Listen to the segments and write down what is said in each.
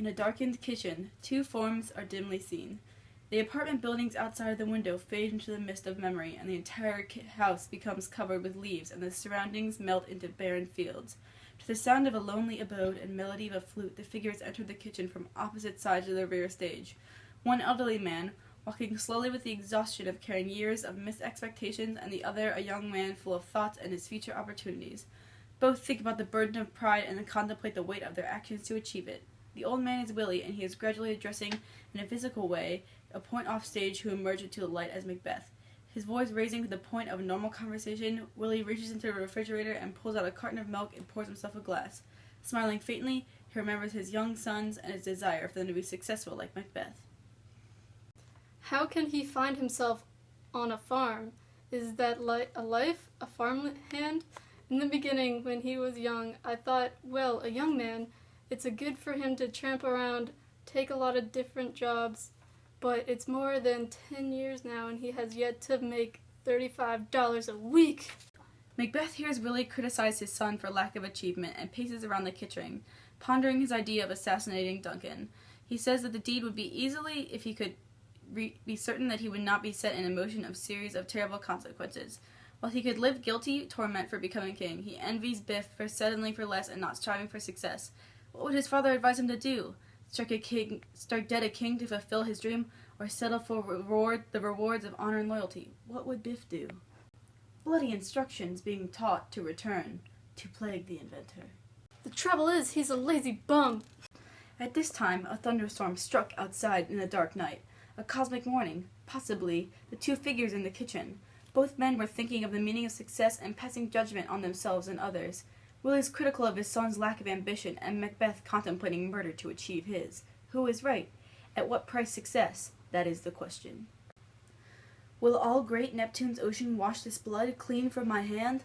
In a darkened kitchen, two forms are dimly seen. The apartment buildings outside of the window fade into the mist of memory, and the entire house becomes covered with leaves, and the surroundings melt into barren fields. To the sound of a lonely abode and melody of a flute, the figures enter the kitchen from opposite sides of the rear stage. One elderly man, walking slowly with the exhaustion of carrying years of missed expectations, and the other a young man full of thoughts and his future opportunities. Both think about the burden of pride and contemplate the weight of their actions to achieve it. The old man is Willie, and he is gradually addressing, in a physical way, a point off stage who emerged into the light as Macbeth. His voice raising to the point of normal conversation, Willie reaches into the refrigerator and pulls out a carton of milk and pours himself a glass. Smiling faintly, he remembers his young sons and his desire for them to be successful like Macbeth. How can he find himself on a farm? Is that a life, a farmhand? In the beginning, when he was young, I thought, well, a young man, it's a good for him to tramp around, take a lot of different jobs, but it's more than 10 years now and he has yet to make $35 a week. Macbeth hears Willie criticize his son for lack of achievement and paces around the kitchen, pondering his idea of assassinating Duncan. He says that the deed would be easily if he could be certain that he would not be set in motion of series of terrible consequences. While he could live guilty torment for becoming king, he envies Biff for settling for less and not striving for success. What would his father advise him to do? Strike dead a king to fulfill his dream, or settle for the rewards of honor and loyalty? What would Biff do? Bloody instructions being taught to return, to plague the inventor. The trouble is, he's a lazy bum. At this time, a thunderstorm struck outside in the dark night. A cosmic warning, possibly the two figures in the kitchen. Both men were thinking of the meaning of success and passing judgment on themselves and others. Willie's critical of his son's lack of ambition, and Macbeth contemplating murder to achieve his. Who is right? At what price success? That is the question. Will all great Neptune's ocean wash this blood clean from my hand?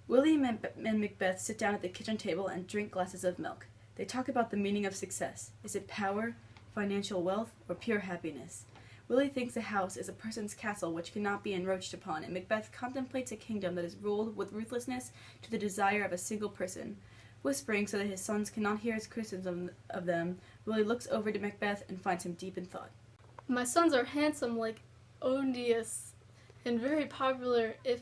Willie and Macbeth sit down at the kitchen table and drink glasses of milk. They talk about the meaning of success. Is it power, financial wealth, or pure happiness? Willie thinks a house is a person's castle which cannot be encroached upon, and Macbeth contemplates a kingdom that is ruled with ruthlessness to the desire of a single person. Whispering so that his sons cannot hear his criticism of them, Willie looks over to Macbeth and finds him deep in thought. My sons are handsome like Odeus and very popular if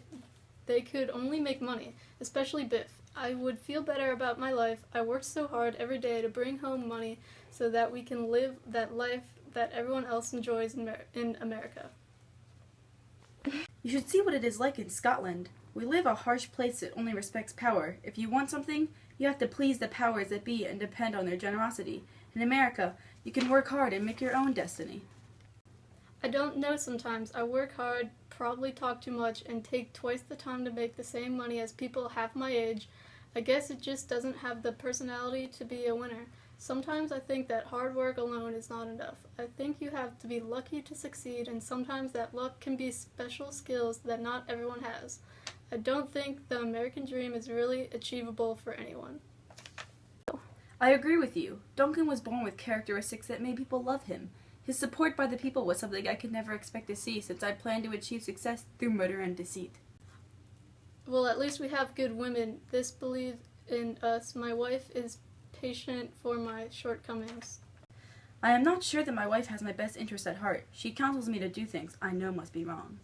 they could only make money, especially Biff. I would feel better about my life. I work so hard every day to bring home money so that we can live that life that everyone else enjoys in America. You should see what it is like in Scotland. We live a harsh place that only respects power. If you want something, you have to please the powers that be and depend on their generosity. In America, you can work hard and make your own destiny. I don't know sometimes. I work hard, probably talk too much, and take twice the time to make the same money as people half my age. I guess it just doesn't have the personality to be a winner. Sometimes I think that hard work alone is not enough. I think you have to be lucky to succeed, and sometimes that luck can be special skills that not everyone has. I don't think the American dream is really achievable for anyone. I agree with you. Duncan was born with characteristics that made people love him. His support by the people was something I could never expect to see, since I planned to achieve success through murder and deceit. Well, at least we have good women. This believes in us. My wife is patient for my shortcomings. I am not sure that my wife has my best interest at heart. She counsels me to do things I know must be wrong.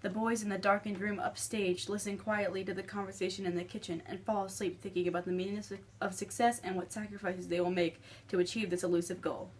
The boys in the darkened room upstage listen quietly to the conversation in the kitchen and fall asleep thinking about the meaning of success and what sacrifices they will make to achieve this elusive goal.